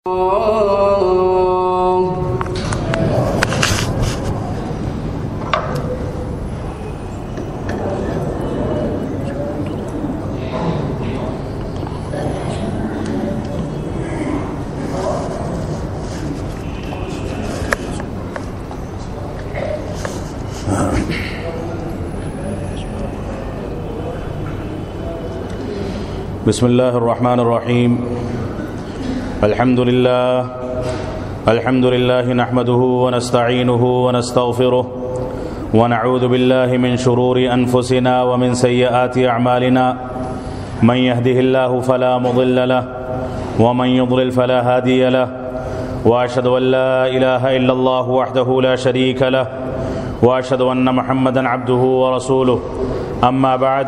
بسم الله الرحمن الرحيم الحمد لله نحمده ونستعينه ونستغفره ونعوذ بالله من شرور أنفسنا ومن سيئات أعمالنا من يهده الله فلا مضل له ومن يضلل فلا هادي له وأشهد أن لا إله إلا الله وحده لا شريك له وأشهد أن محمدا عبده ورسوله أما بعد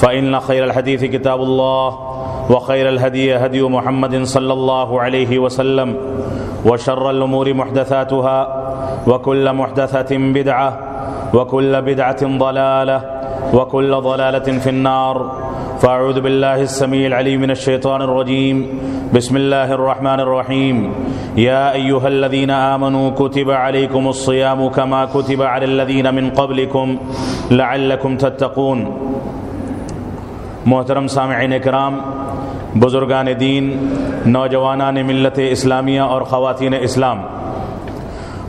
فإن خير الحديث كتاب الله وخير الهدي هدي محمد صلى الله عليه وسلم وشر الأمور محدثاتها وكل محدثة بدعة وكل بدعة ضلالة وكل ضلالة في النار فأعوذ بالله السميع العليم من الشيطان الرجيم بسم الله الرحمن الرحيم يا أيها الذين آمنوا كتب عليكم الصيام كما كتب على الذين من قبلكم لعلكم تتقون۔ محترم سامعین کرام، بزرگان دین، نوجوانان ملت اسلامیہ اور خواتین اسلام،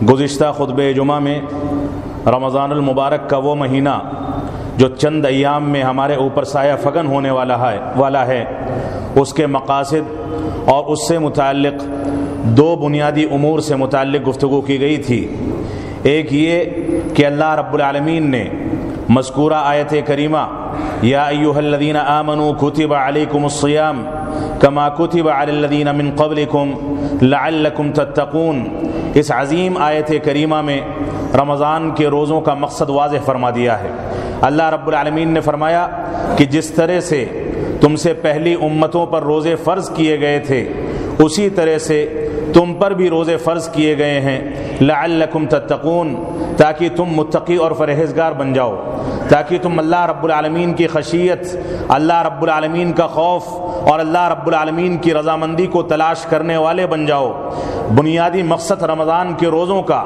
گزشتہ خطبہ جمعہ میں رمضان المبارک کا وہ مہینہ جو چند ایام میں ہمارے اوپر سایہ فکن ہونے والا ہے اس کے مقاصد اور اس سے متعلق دو بنیادی امور سے متعلق گفتگو کی گئی تھی۔ ایک یہ کہ اللہ رب العالمین نے مذکورہ آیت کریمہ یا ایھا الذین آمنوا کتب علیکم الصیام کما کتب علی الذین من قبلکم لعلکم تتقون، اس عظیم آیت کریمہ میں رمضان کے روزوں کا مقصد واضح فرما دیا ہے۔ اللہ رب العالمین نے فرمایا کہ جس طرح سے تم سے پہلی امتوں پر روزے فرض کیے گئے تھے اسی طرح سے تم پر بھی روزے فرض کیے گئے ہیں، لعلکم تتقون، تاکہ تم متقی اور پرہیزگار بن جاؤ، تاکہ تم اللہ رب العالمین کی خشیت، اللہ رب العالمین کا خوف اور اللہ رب العالمین کی رضامندی کو تلاش کرنے والے بن جاؤ۔ بنیادی مقصد رمضان کے روزوں کا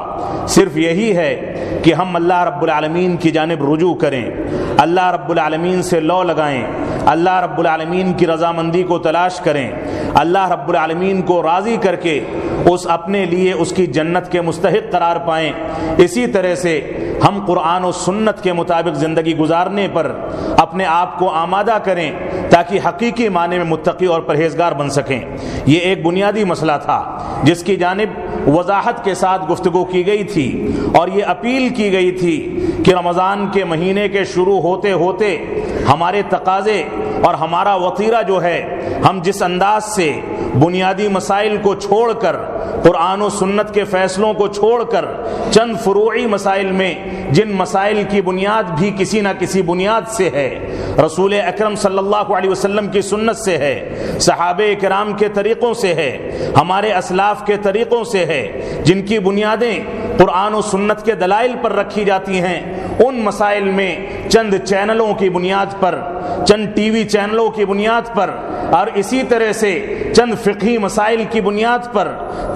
صرف یہی ہے کہ ہم اللہ رب العالمین کی جانب رجوع کریں، اللہ رب العالمین سے لو لگائیں، اللہ رب العالمین کی رضامندی کو تلاش کریں، اللہ رب العالمین کو راضی کر کے اپنے لیے اس کی جنت کے مستحق قرار پائیں۔ اسی طرح سے ہم قرآن و سنت کے مطابق زندگی گزارنے پر اپنے آپ کو آمادہ کریں تاکہ حقیقی معنی میں متقی اور پرہیزگار بن سکیں۔ یہ ایک بنیادی مسئلہ تھا جس کی جانب وضاحت کے ساتھ گفتگو کی گئی تھی، اور یہ اپیل کی گئی تھی کہ رمضان کے مہینے کے شروع ہوتے ہوتے ہمارے تقاضے اور ہمارا وطیرہ جو ہے، ہم جس انداز سے بنیادی مسائل کو چھوڑ کر، قرآن و سنت کے فیصلوں کو چھوڑ کر چند فروعی مسائل میں، جن مسائل کی بنیاد بھی کسی نہ کسی بنیاد سے ہے، رسول اکرم صلی اللہ علیہ وسلم کی سنت سے ہے، صحابہ کرام کے طریقوں سے ہے، ہمارے اسلاف کے طریقوں سے ہے، جن کی بنیادیں قرآن و سنت کے دلائل پر رکھی جاتی ہیں، ان مسائل میں چند چینلوں کی بنیاد پر، چند ٹی وی چینلوں کی بنیاد پر، اور اسی طرح سے چند فقہی مسائل کی بنیاد پر،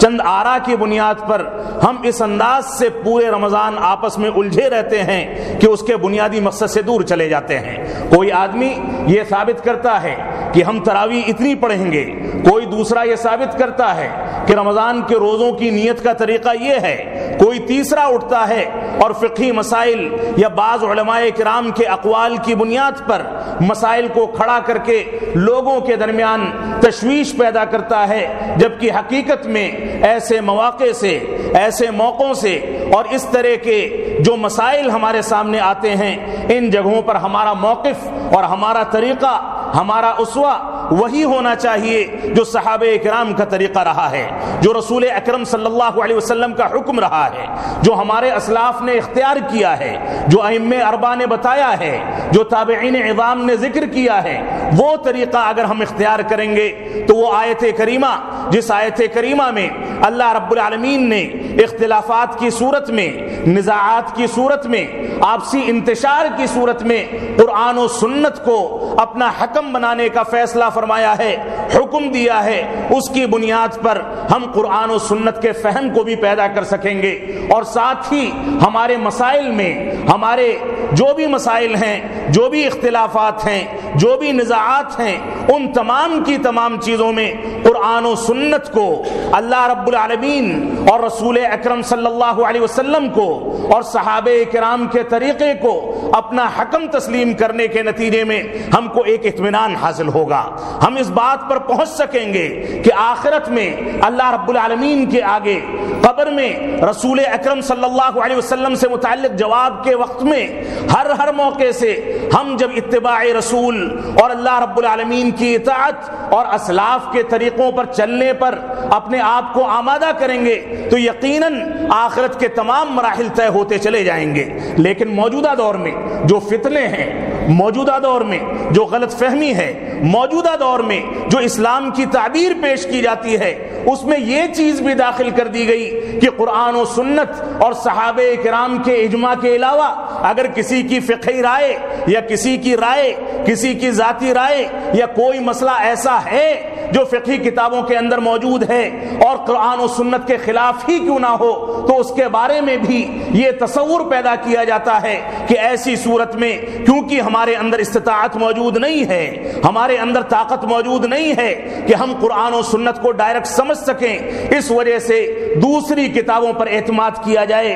چند آراء کی بنیاد پر ہم اس انداز سے پورے رمضان آپس میں الجھے رہتے ہیں کہ اس کے بنیادی مقصد سے دور چلے جاتے ہیں۔ کوئی آدمی یہ ثابت کرتا ہے کہ ہم تراویح اتنی پڑھیں گے، کوئی دوسرا یہ ثابت کرتا ہے کہ رمضان کے روزوں کی نیت کا طریقہ یہ ہے، کوئی تیسرا اٹھتا ہے اور فقہی مسائل یا بعض علماء کرام کے اقوال کی بنیاد پر مسائل کو کھڑا کر کے لوگوں کے درمیان تشویش پیدا کرتا ہے، جبکہ حقیقت میں ایسے مواقع سے، ایسے موقعوں سے اور اس طرح کے جو مسائل ہمارے سامنے آتے ہیں، ان جگہوں پر ہمارا موقف اور ہمارا طریقہ، ہمارا اسوہ وہی ہونا چاہیے جو صحابہ کرام کا طریقہ رہا ہے، جو رسول اکرم صلی اللہ علیہ وسلم کا حکم رہا ہے، جو ہمارے اسلاف نے اختیار کیا ہے، جو ائمہ اربعہ نے بتایا ہے، جو تابعین عظام نے ذکر کیا ہے، وہ طریقہ اگر ہم اختیار کریں گے تو وہ آیت کریمہ، جس آیت کریمہ میں اللہ رب العالمین نے اختلافات کی صورت میں، نزاعات کی صورت میں، آپسی انتشار کی صورت میں قرآن و سنت کو اپنا حکم بنانے کا فیصلہ فرمایا ہے، حکم دیا ہے، اس کی بنیاد پر ہم قرآن و سنت کے فہم کو بھی پیدا کر سکیں گے، اور ساتھ ہی ہمارے مسائل میں، ہمارے جو بھی مسائل ہیں، جو بھی اختلافات ہیں، جو بھی نزاعات ہیں، ان تمام کی تمام چیزوں میں قرآن و سنت کو، اللہ رب العالمین اور رسول اکرم صلی اللہ علیہ وسلم کو اور صحابہ کرام کے طریقے کو اپنا حکم تسلیم کرنے کے نتیجے میں ہم کو ایک اطمینان حاصل ہوگا۔ ہم اس بات پر پہنچ سکیں گے کہ آخرت میں اللہ رب العالمین کے آگے قبر میں رسول اکرم صلی اللہ علیہ وسلم سے متعلق جواب کے وقت میں ہر موقع سے ہم جب اتباع رسول اور اللہ رب العالمین کی اطاعت اور اسلاف کے طریقوں پر چلنے پر اپنے آپ کو آمادہ کریں گے تو یقیناً آخرت کے تمام مراحل طے ہوتے چلے جائیں گے۔ لیکن موجودہ دور میں جو فتنے ہیں، موجودہ دور میں جو غلط فہمی ہے، موجودہ دور میں جو اسلام کی تعبیر پیش کی جاتی ہے، اس میں یہ چیز بھی داخل کر دی گئی کہ قرآن و سنت اور صحابہ کرام کے اجماع کے علاوہ اگر کسی کی فقہی رائے یا کسی کی رائے، کسی کی ذاتی رائے یا کوئی مسئلہ ایسا ہے جو فقہی کتابوں کے اندر موجود ہے اور قرآن و سنت کے خلاف ہی کیوں نہ ہو، تو اس کے بارے میں بھی یہ تصور پیدا کیا جاتا ہے کہ ایسی صورت میں کیونکہ ہمارے اندر استطاعت موجود نہیں ہے، ہمارے اندر طاقت موجود نہیں ہے کہ ہم قرآن و سنت کو ڈائریکٹ سمجھ سکیں، اس وجہ سے دوسری کتابوں پر اعتماد کیا جائے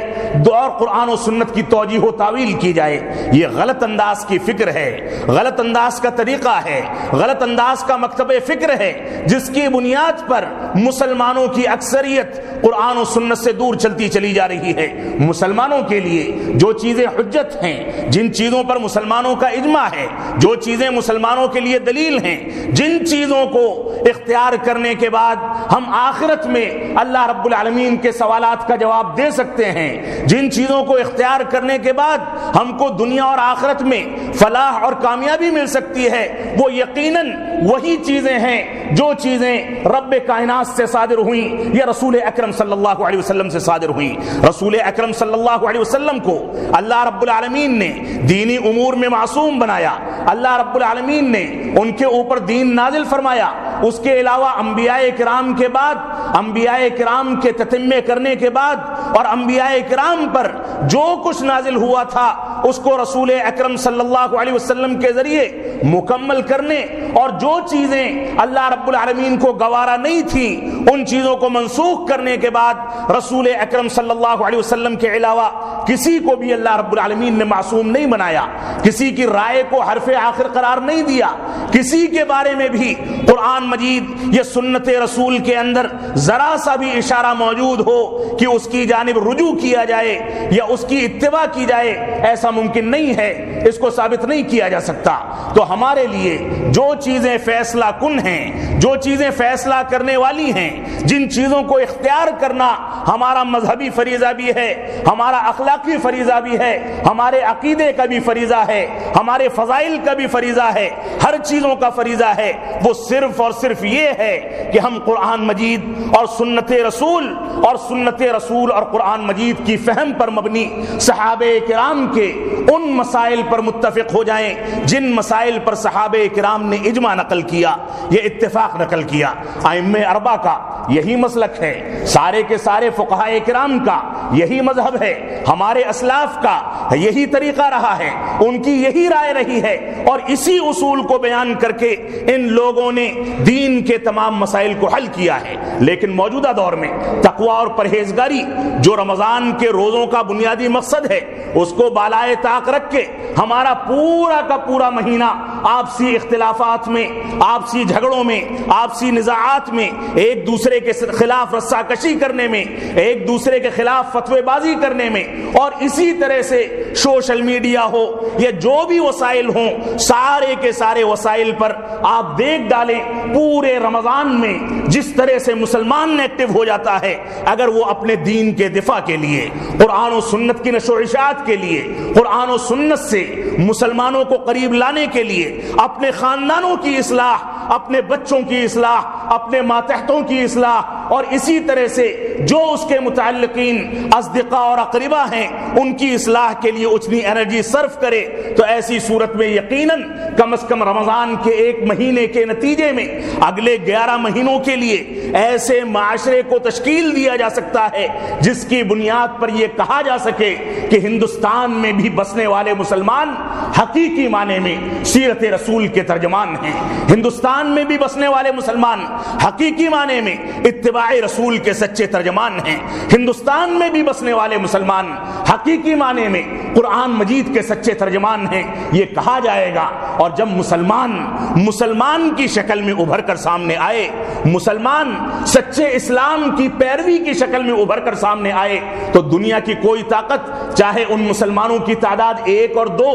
اور قرآن و سنت کی توجیہ و تعویل کی جائے۔ یہ غلط انداز کی فکر ہے، غلط انداز کا طریقہ ہے، غلط انداز کا مکتب فکر ہے، جس کی بنیاد پر مسلمانوں کی اکثریت قرآن و سنت سے دور چلتی چلی جا رہی ہے۔ مسلمانوں کے لیے جو چیزیں حجت ہیں، جن چیزوں پر مسلمانوں کا اجماع ہے، جو چیزیں مسلمانوں کے لیے دلیل ہیں، جن چیزوں کو اختیار کرنے کے بعد ہم آخرت میں اللہ رب العالمین کے سوالات کا جواب دے سکتے ہیں، جن چیزوں کو اختیار کرنے کے بعد ہم کو دنیا اور آخرت میں فلاح اور کامیابی مل سکتی ہے، وہ یقیناً وہی چیزیں ہیں جو چیزیں رب کائنات سے صادر ہوئیں یا رسول اکرم صلی اللہ علیہ وسلم سے صادر ہوئیں۔ رسول اکرم صلی اللہ علیہ وسلم کو اللہ رب العالمین نے دینی امور میں معصوم بنایا، اللہ رب العالمین نے ان کے اوپر دین نازل فرمایا۔ اس کے علاوہ انبیاء کرام کے بعد، انبیاء کرام کے تتمے کرنے کے بعد اور انبیاء کرام پر جو کچھ نازل ہوا تھا اس کو رسول اکرم صلی اللہ علیہ وسلم کے ذریعے مکمل کرنے اور جو چیزیں اللہ رب العالمین کو گوارا نہیں تھیں ان چیزوں کو منسوخ کرنے کے بعد رسول اکرم صلی اللہ علیہ وسلم کے علاوہ کسی کو بھی اللہ رب العالمین نے معصوم نہیں بنایا، کسی کی رائے کو حرف آخر قرار نہیں دیا، کسی کے بارے میں بھی قرآن مجید یا سنت رسول کے اندر ذرا سا بھی اشارہ موجود ہو کہ اس کی جانب رجوع کیا جائے یا اس کی اتباع کی جائے، ایسا ممکن نہیں ہے، اس کو ثابت نہیں کیا جا سکتا۔ تو ہمارے لیے جو چیزیں فیصلہ کن ہیں، جو چیزیں فیصلہ کرنے والی ہیں، جن چیزوں کو اختیار کرنا ہمارا مذہبی فریضہ بھی ہے، ہمارا اخلاقی فریضہ بھی ہے، ہمارے عقیدے کا بھی فریضہ ہے، ہمارے فضائل کا بھی فریضہ ہے، ہر چیزوں کا فریضہ ہے، وہ صرف اور صرف یہ ہے کہ ہم قرآن مجید اور سنت رسول اور قرآن مجید کی فہم پر مبنی صحابہ کرام کے ان مسائل پر متفق ہو جائیں جن مسائل پر صحابہ کرام نے اجماع نقل کیا، یہ اتفاق نقل کیا۔ ائمہ اربعہ کا یہی مسلک ہے، سارے کے سارے فقہائے کرام کا یہی مذہب ہے، ہمارے اسلاف کا یہی طریقہ رہا ہے، ان کی یہی رائے رہی ہے، اور اسی اصول کو بیان کر کے ان لوگوں نے دین کے تمام مسائل کو حل کیا ہے۔ لیکن موجودہ دور میں تقوی اور پرہیزگاری جو رمضان کے روزوں کا بنیادی مقصد ہے، اس کو بالائے طاق رکھ کے ہمارا پورا کا پورا مہینہ آپسی اختلافات میں، آپسی جھگڑوں میں، آپسی نزاعات میں، ایک دوسرے کے خلاف رسا کشی کرنے میں، ایک دوسرے کے خلاف فتوی بازی کرنے میں، اور اسی طرح سے سوشل میڈیا ہو یا جو بھی وسائل ہوں، سارے کے سارے وسائل پر آپ دیکھ ڈالیں پورے رمضان میں جس طرح سے مسلمان ایکٹیو ہو جاتا ہے اگر وہ اپنے دین کے دفاع کے لیے، قرآن و سنت کی نشر و اشاعت کے لیے، قرآن و سنت سے مسلمانوں کو قریب لانے کے لیے، اپنے خاندانوں کی اصلاح، اپنے بچوں کی اصلاح، اپنے ماتحتوں کی اصلاح، اور اسی طرح سے جو اس کے متعلقین اصدقاء اور اقربا ہیں ان کی اصلاح کے لیے اتنی انرجی صرف کرے، تو ایسی صورت میں یقیناً کم از کم رمضان کے ایک مہینے کے نتیجے میں اگلے 11 مہینوں کے لیے ایسے معاشرے کو تشکیل دیا جا سکتا ہے جس کی بنیاد پر یہ کہا جا سکے کہ ہندوستان میں بھی بسنے والے مسلمان حقیقی معنی میں سیرت رسول کے ترجمان ہیں، ہندوستان میں بھی بسنے والے مسلمان حقیقی معنی میں اتباع رسول کے سچے ترجمان ہیں، ہندوستان میں بھی بسنے والے مسلمان حقیقی معنی میں قرآن مجید کے سچے ترجمان ہیں، یہ کہا جائے گا۔ اور جب مسلمان کی شکل میں ابھر کر سامنے آئے، مسلمان سچے اسلام کی پیروی کی شکل میں ابھر کر سامنے آئے، تو دنیا کی کوئی طاقت چاہے ان مسلمانوں کی تعداد 1 اور 2،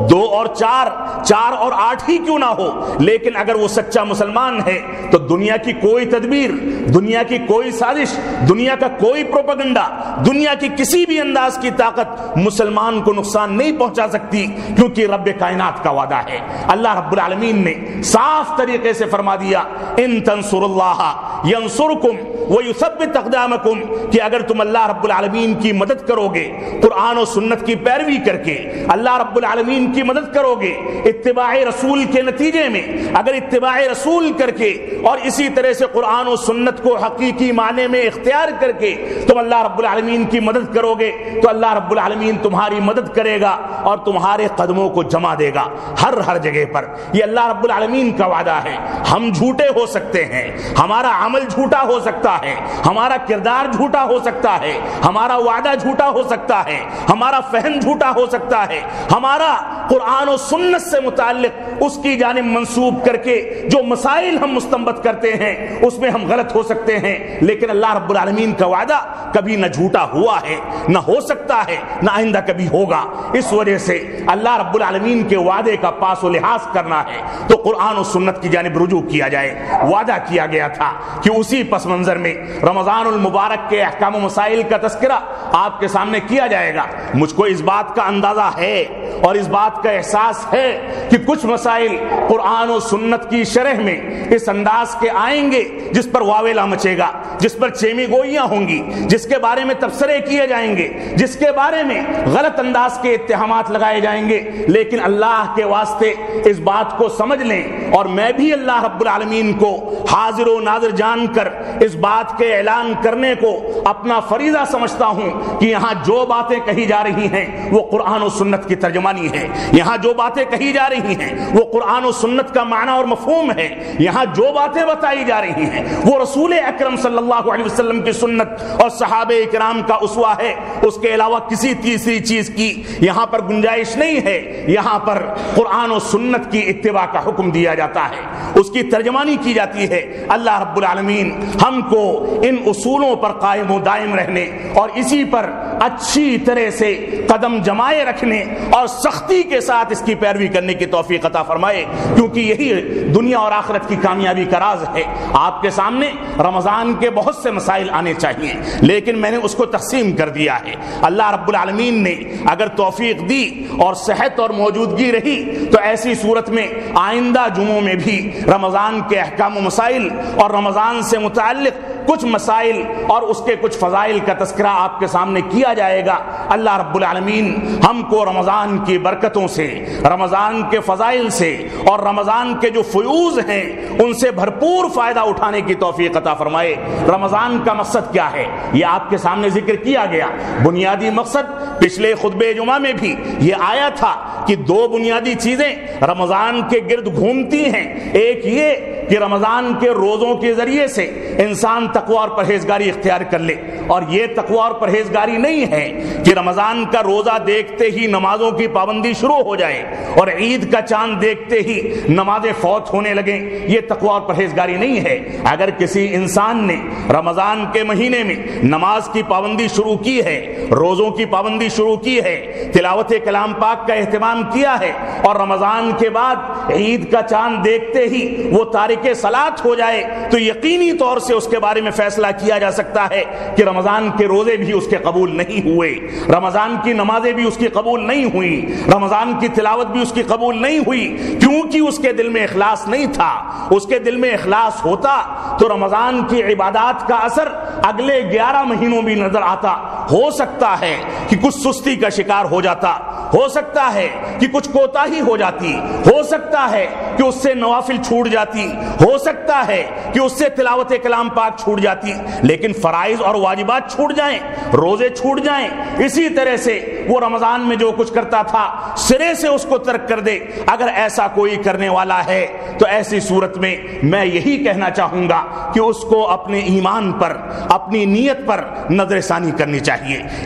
2 اور 4، 4 اور 8 ہی کیوں نہ ہو، لیکن اگر وہ سچا مسلمان ہے تو دنیا کی کوئی تدبیر، دنیا کی کوئی سازش، دنیا کا کوئی پروپیگنڈا، دنیا کی کسی بھی انداز کی طاقت مسلمان کو نقصان نہیں پہنچا سکتی، کیونکہ رب کائنات کا وعدہ ہے۔ اللہ رب العالمین نے صاف طریقے سے فرما دیا، ان تنصر اللہ ینصرکم ویثبت اقدامکم، کہ اگر تم اللہ رب العالمین کی مدد کرو گے، قرآن و سنت کی پیروی کر کے اللہ رب العالمین کی مدد کرو گے، اتباع رسول کے نتیجے میں اگر اتباع رسول کر کے اور اسی طرح سے قرآن و سنت کو حقیقی معنی میں اختیار کر کے تم اللہ رب العالمین کی مدد کرو گے، تو اللہ رب العالمین تمہاری مدد کرے گا اور تمہارے قدموں کو جمع دے گا ہر جگہ پر۔ یہ اللہ رب العالمین کا وعدہ ہے۔ ہم جھوٹے ہو سکتے ہیں، ہمارا عمل جھوٹا ہو سکتا ہے، ہمارا کردار جھوٹا ہو سکتا ہے، ہمارا وعدہ جھوٹا ہو سکتا ہے، ہمارا فہم جھوٹا ہو سکتا ہے، ہمارا قرآن و سنت سے متعلق اس کی جانب منسوب کر کے جو مسائل ہم مستنبط کرتے ہیں اس میں ہم غلط ہو سکتے ہیں، لیکن اللہ رب العالمین کا وعدہ کبھی نہ جھوٹا ہوا ہے، نہ ہو سکتا ہے، نہ آئندہ کبھی ہوگا۔ اس وجہ سے اللہ رب العالمین کے وعدے کا پاس و لحاظ کرنا ہے تو قرآن و سنت کی جانب رجوع کیا جائے۔ وعدہ کیا گیا تھا کہ اسی پس منظر میں رمضان المبارک کے احکام و مسائل کا تذکرہ آپ کے سامنے کیا جائے گا۔ مجھ کو اس بات کا اندازہ ہے اور اس بات کا احساس ہے کہ کچھ مسائل قرآن و سنت کی شرح میں اس انداز کے آئیں گے جس پر واویلا مچے گا، جس پر چیمی گوئیاں ہوں گی، جس کے بارے میں تبصرے کیے جائیں گے، جس کے بارے میں غلط انداز کے اتہامات لگائے جائیں گے، لیکن اللہ کے واسطے اس بات کو سمجھ لیں، اور میں بھی اللہ رب العالمین کو حاضر و ناظر جان کر اس بات کے اعلان کرنے کو اپنا فریضہ سمجھتا ہوں کہ یہاں جو باتیں کہی جا رہی ہیں وہ قرآن و سنت کی ترجمانی ہے، یہاں جو باتیں کہی جا رہی ہیں وہ قرآن و سنت کا معنی اور مفہوم ہے، یہاں جو باتیں بتائی جا رہی ہیں وہ رسول اکرم صلی اللہ علیہ وسلم کی سنت اور صحابہ کرام کا اسوہ ہے، اس کے علاوہ کسی تیسری چیز کی یہاں پر گنجائش نہیں ہے۔ یہاں پر قرآن و سنت کی اتباع کا حکم دیا جاتا ہے، اس کی ترجمانی کی جاتی ہے۔ اللہ رب العالمین ہم کو ان اصولوں پر قائم و دائم رہنے اور اسی پر اچھی طرح سے قدم جمائے رکھنے اور سختی کے ساتھ اس کی پیروی کرنے کی توفیق عطا فرمائے، کیونکہ یہی دنیا اور آخرت کی کامیابی کا راز ہے۔ آپ کے سامنے رمضان کے بہت سے مسائل آنے چاہیے، لیکن میں نے اس کو تقسیم کر دیا ہے۔ اللہ رب العالمین نے اگر توفیق دی اور صحت اور موجودگی رہی تو ایسی صورت میں آئندہ جمعوں میں بھی رمضان کے احکام و مسائل اور رمضان سے متعلق کچھ مسائل اور اس کے کچھ فضائل کا تذکرہ آپ کے سامنے کیا جائے گا۔ اللہ رب العالمین ہم کو رمضان کی برکتوں سے، رمضان کے فضائل سے اور رمضان کے جو فیوز ہیں ان سے بھرپور فائدہ اٹھانے کی توفیق عطا فرمائے۔ رمضان کا مقصد کیا ہے یہ آپ کے سامنے ذکر کیا گیا۔ بنیادی مقصد پچھلے خطبہ جمعہ میں بھی یہ آیا تھا کہ 2 بنیادی چیزیں رمضان کے گرد گھومتی ہیں۔ ایک یہ کہ رمضان کے روزوں کے ذریعے سے انسان تقوی اور پرہیزگاری اختیار کر لے، اور یہ تقوی اور پرہیزگاری نہیں ہے کہ رمضان کا روزہ دیکھتے ہی نمازوں کی پابندی شروع ہو جائے اور عید کا چاند دیکھتے ہی نمازیں فوت ہونے لگیں۔ یہ تقوی اور پرہیزگاری نہیں ہے۔ اگر کسی انسان نے رمضان کے مہینے میں نماز کی پابندی شروع کی ہے، روزوں کی پابندی شروع کی ہے، تلاوت کلام پاک کا اہتمام کیا ہے، اور رمضان کے بعد عید کا چاند دیکھتے ہی وہ تارک تارک صلاۃ ہو جائے تو یقینی طور سے اس کے بارے میں فیصلہ کیا جا سکتا ہے کہ رمضان کے روزے بھی اس کے قبول نہیں ہوئے، رمضان کی نمازیں بھی اس کی قبول نہیں ہوئی، رمضان کی تلاوت بھی اس کی قبول نہیں ہوئی، کیونکہ اس کے دل میں اخلاص نہیں تھا۔ اس کے دل میں اخلاص ہوتا تو رمضان کی عبادات کا اثر اگلے 11 مہینوں بھی نظر آتا۔ ہو سکتا ہے کہ کچھ سستی کا شکار ہو جاتا، ہو سکتا ہے کہ کچھ کوتاہی ہو جاتی، ہو سکتا ہے کہ اس سے نوافل چھوٹ جاتی، ہو سکتا ہے کہ اس سے تلاوت کلام پاک چھوٹ جاتی، لیکن فرائض اور واجبات چھوٹ جائیں، روزے چھوٹ جائیں، اسی طرح سے وہ رمضان میں جو کچھ کرتا تھا سرے سے اس کو ترک کر دے۔ اگر ایسا کوئی کرنے والا ہے تو ایسی صورت میں میں یہی کہنا چاہوں گا کہ اس کو اپنے ایمان پر، اپنی نیت پر نظر ثانی کرنی چاہیے۔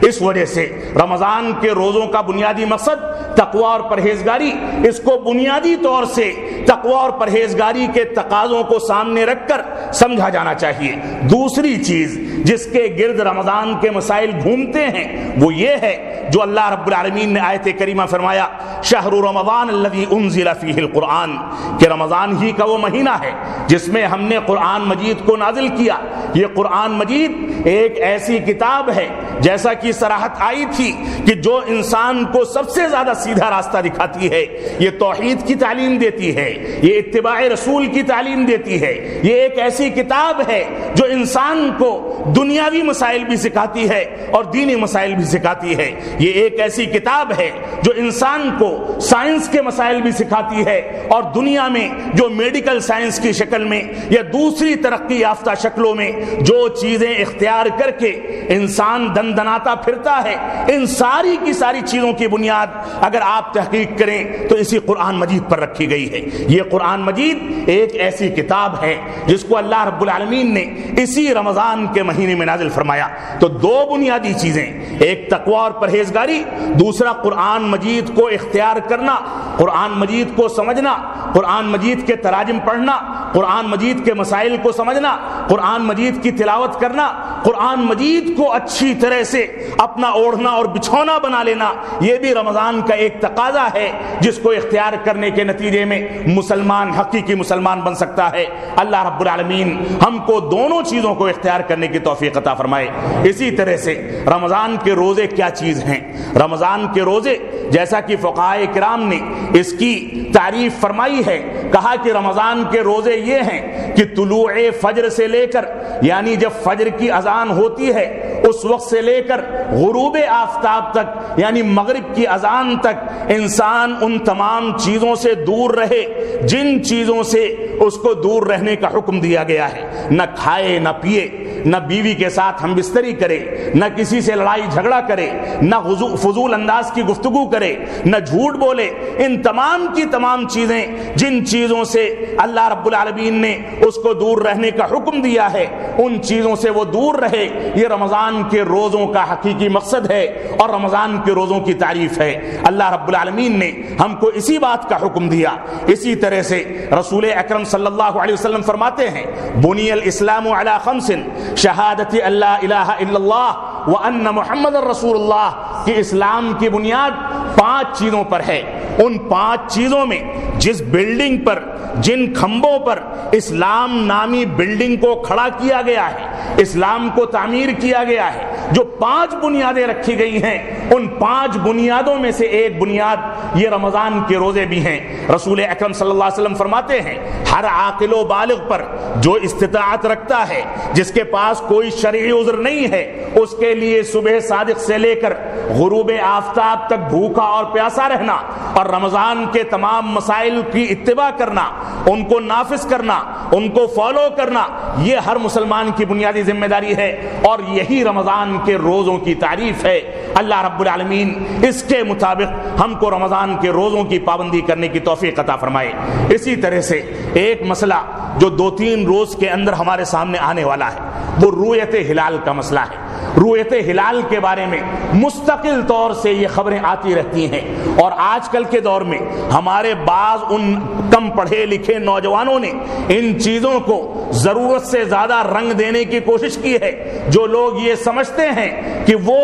اس وجہ سے رمضان کے روزوں کا بنیادی مقصد تقوی اور پرہیزگاری، اس کو بنیادی طور سے تقوی اور پرہیزگاری کے تقاضوں کو سامنے رکھ کر سمجھا جانا چاہیے۔ دوسری چیز جس کے گرد رمضان کے مسائل گھومتے ہیں وہ یہ ہے جو اللہ رب العالمین نے آیت کریمہ فرمایا شہر رمضان الذی انزل فیہ القرآن، کہ رمضان ہی کا وہ مہینہ ہے جس میں ہم نے قرآن مجید کو نازل کیا۔ یہ قرآن مجید ایک ایسی کتاب ہے، جیسا کہ صراحت آئی تھی، کہ جو انسان کو سب سے زیادہ سیدھا راستہ دکھاتی ہے، یہ توحید کی تعلیم دیتی ہے، یہ اتباع رسول کی تعلیم دیتی ہے۔ یہ ایک ایسی کتاب ہے جو انسان کو دنیاوی مسائل بھی سکھاتی ہے اور دینی مسائل بھی سکھاتی ہے۔ یہ ایک ایسی کتاب ہے جو انسان کو سائنس کے مسائل بھی سکھاتی ہے اور دنیا میں جو میڈیکل سائنس کی شکل میں یا دوسری ترقی یافتہ شکلوں میں جو چیزیں اختیار کر کے انسان دندناتا پھرتا ہے، ان ساری کی ساری چیزوں کی بنیاد اگر آپ تحقیق کریں تو اسی قرآن مجید پر رکھی گئی ہے۔ یہ قرآن مجید ایک ایسی کتاب ہے جس کو اللہ رب العالمین نے اسی رمضان کے مہینے میں نازل فرمایا۔ تو دو بنیادی چیزیں، ایک تقوی اور پرہیزگاری، دوسرا قرآن مجید کو اختیار کرنا، قرآن مجید کو سمجھنا، قرآن مجید کے تراجم پڑھنا، قرآن مجید کے مسائل کو سمجھنا، قرآن مجید کی تلاوت کرنا، قرآن مجید کو اچھی طرح سے اپنا اوڑھنا اور بچھونا بنا لینا، یہ بھی رمضان کا ایک تقاضا ہے جس کو اختیار کرنے کے نتیجے میں مسلمان حقیقی مسلمان بن سکتا ہے۔ اللہ رب العالمین ہم کو دونوں چیزوں کو اختیار کرنے کی توفیق عطا فرمائے۔ اسی طرح سے رمضان کے روزے کیا چیز ہیں؟ رمضان کے روزے جیسا کہ فقہائے کرام نے اس کی تعریف فرمائی ہے، کہا کہ رمضان کے روزے یہ ہیں کہ طلوع فجر سے لے کر، یعنی جب فجر کی اذان ہوتی ہے اس وقت سے لے کر غروب آفتاب تک، یعنی مغرب کی اذان تک انسان ان تمام چیزوں سے دور رہے جن چیزوں سے اس کو دور رہنے کا حکم دیا گیا ہے۔ نہ کھائے، نہ پیے، نہ بیوی کے ساتھ ہم بستری کرے، نہ کسی سے لڑائی جھگڑا کرے، نہ فضول انداز کی گفتگو کرے، نہ جھوٹ بولے۔ ان تمام کی تمام چیزیں جن چیزوں سے اللہ رب العالمین نے اس کو دور رہنے کا حکم دیا ہے ان چیزوں سے وہ دور رہے۔ یہ رمضان کے روزوں کا حقیقی مقصد ہے اور رمضان کے روزوں کی تعریف ہے۔ اللہ رب العالمین نے ہم کو اسی بات کا حکم دیا۔ اسی طرح سے رسول اکرم صلی اللہ علیہ وسلم فرماتے ہیں بنی الاسلام علی خمس شہادت اللہ الہ الا اللہ وان محمد رسول اللہ، کہ اسلام کی بنیاد 5 چیزوں پر ہے۔ ان 5 چیزوں میں جس بلڈنگ پر، جن کھمبوں پر اسلام نامی بلڈنگ کو کھڑا کیا گیا ہے، اسلام کو تعمیر کیا گیا ہے، جو 5 بنیادیں رکھی گئی ہیں، ان 5 بنیادوں میں سے ایک بنیاد یہ رمضان کے روزے بھی ہیں۔ رسول اکرم صلی اللہ علیہ وسلم فرماتے ہیں ہر عاقل و بالغ پر جو استطاعت رکھتا ہے، جس کے پاس کوئی شرعی عذر نہیں ہے، اس کے لیے صبح صادق سے لے کر غروب آفتاب تک بھوکا اور پیاسا رہنا اور رمضان کے تمام مسائل کی اتباع کرنا، ان کو نافذ کرنا، ان کو فالو کرنا، یہ ہر مسلمان کی بنیادی ذمہ داری ہے اور یہی رمضان کے روزوں کی تعریف ہے۔ اللہ رب العالمین اس کے مطابق ہم کو رمضان کے روزوں کی پابندی کرنے کی توفیق عطا فرمائے۔ اسی طرح سے ایک مسئلہ جو 2-3 روز کے اندر ہمارے سامنے آنے والا ہے وہ رؤیت ہلال کا مسئلہ ہے۔ رؤیت ہلال کے بارے میں مستقل طور سے یہ خبریں آتی رہتی ہیں اور آج کل کے دور میں ہمارے بعض ان کم پڑھے لکھے نوجوانوں نے ان چیزوں کو ضرورت سے زیادہ رنگ دینے کی کوشش کی ہے۔ جو لوگ یہ سمجھتے ہیں کہ وہ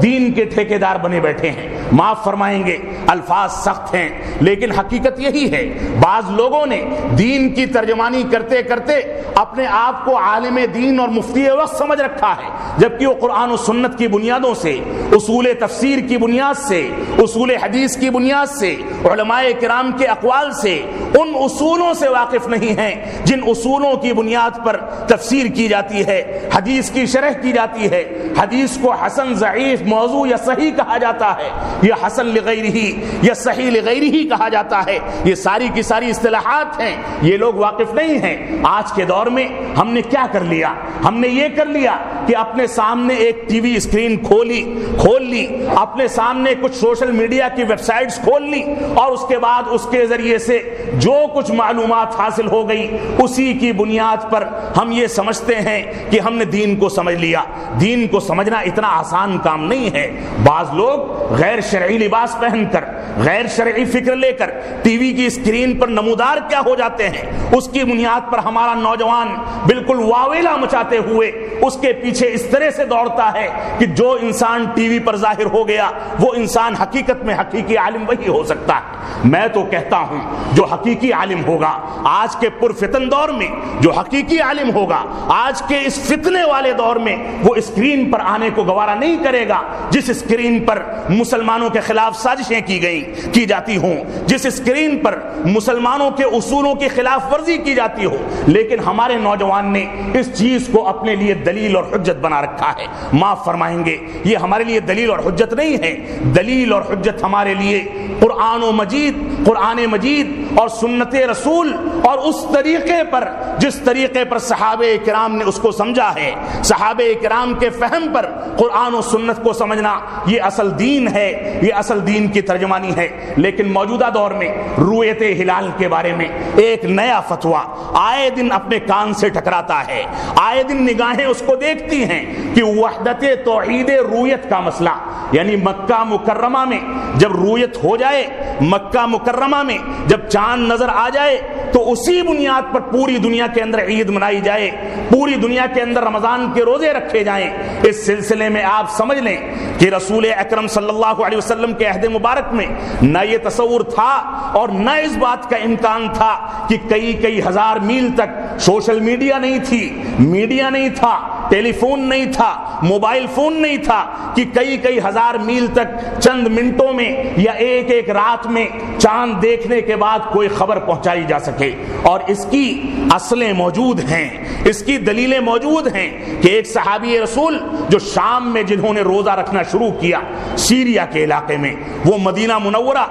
دین کے ٹھیکیدار بنے بیٹھے ہیں معاف فرمائیں گے الفاظ سخت ہیں لیکن حقیقت یہی ہے، بعض لوگوں نے دین کی ترجمانی کرتے کرتے اپنے آپ کو عالم دین اور مفتی وقت سمجھ رکھا ہے، جبکہ وہ قرآن و سنت کی بنیادوں سے، اصول تفسیر کی بنیاد سے، اصول حدیث کی بنیاد سے، علماء کرام کے اقوال سے، ان اصولوں سے واقف نہیں ہیں جن اصولوں کی بنیاد پر تفسیر کی جاتی ہے، حدیث کی شرح کی جاتی ہے۔ حدیث کو حسن، ضعیف، موضوع یا صحیح کہا جاتا ہے، یا حسن لغیرہ یا صحیح لغیرہ کہا جاتا ہے، یہ ساری کی ساری اصطلاحات ہیں، یہ لوگ واقف نہیں ہیں۔ آج کے دور میں ہم نے کیا کر لیا؟ ہم نے یہ کر لیا کہ اپنے سامنے ایک ٹی وی اسکرین کھول لی، اپنے سامنے کچھ سوشل میڈیا کی ویب سائٹس کھول لی، اور اس کے بعد اس کے ذریعے سے جو کچھ معلومات حاصل ہو گئی اسی کی بنیاد پر ہم یہ سمجھتے ہیں کہ ہم نے دین کو سمجھ لیا۔ دین کو سمجھنا اتنا آسان کام نہیں ہے۔ بعض لوگ غیر شرعی لباس پہن کر، غیر شرعی فکر لے کر ٹی وی کی اسکرین پر نمودار کیا ہو جاتے ہیں، اس کی بنیاد پر ہمارا نوجوان بالکل واویلا مچاتے ہوئے اس کے پیچھے اس طرح سے دوڑتا ہے کہ جو انسان ٹی وی پر ظاہر ہو گیا وہ انسان حقیقت میں حقیقی عالم وہی ہو سکتا ہے۔ میں تو کہتا ہوں جو حقیقی عالم ہوگا آج کے پرفتن دور میں، جو حقیقی عالم ہوگا آج کے اس فتنے والے دور میں، وہ اسکرین پر آنے کو گوارا نہیں کرے گا جس اسکرین پر مسلمانوں کے خلاف سازشیں کی جاتی ہوں، جس اسکرین پر مسلمانوں کے اصولوں کی خلاف ورزی کی جاتی ہو۔ لیکن ہمارے نوجوان نے اس چیز کو اپنے لیے دلیل اور حجت بنا رکھا ہے۔ معاف فرمائیں گے، یہ ہمارے لیے دلیل اور حجت نہیں ہے۔ دلیل اور حجت ہمارے لیے قرآن مجید اور سنت رسول، اور اس طریقے پر جس طریقے پر صحابہ کرام نے اس کو سمجھا ہے، صحابہ کرام کے فہم پر قرآن و سنت کو سمجھنا، یہ اصل دین ہے، یہ اصل دین کی ترجمانی ہے۔ لیکن موجودہ دور میں رؤیت ہلال کے بارے میں ایک نیا فتویٰ آئے دن اپنے کان سے ٹکراتا ہے، آئے دن نگاہیں اس کو دیکھتی ہیں کہ وحدت توحید رؤیت کا مسئلہ، یعنی مکہ مکرمہ میں جب رؤیت ہو جائے، مکہ مکرمہ میں جب چاند نظر آ جائے تو اسی بنیاد پر پوری دنیا کے اندر عید منائی جائے، پوری دنیا کے اندر رمضان کے روزے رکھے جائیں۔ اس سلسلے میں آپ سمجھ لیں کہ رسول اکرم صلی اللہ علیہ وسلم کے عہد مبارک میں نہ یہ تصور تھا اور نہ اس بات کا امکان تھا کہ کئی ہزار میل تک سوشل میڈیا نہیں تھا، ٹیلی فون نہیں تھا، موبائل فون نہیں تھا، کہ کئی ہزار میل تک چند منٹوں میں یا ایک رات میں چاند دیکھنے کے بعد کوئی خبر پہنچائی جا سکے۔ اور اس کی اصلیں موجود ہیں، اس کی دلیلیں موجود ہیں کہ ایک صحابی رسول جو شام میں جنہوں نے روزہ رکھنا شروع کیا سیریا کے علاقے میں، وہ مدینہ منورہ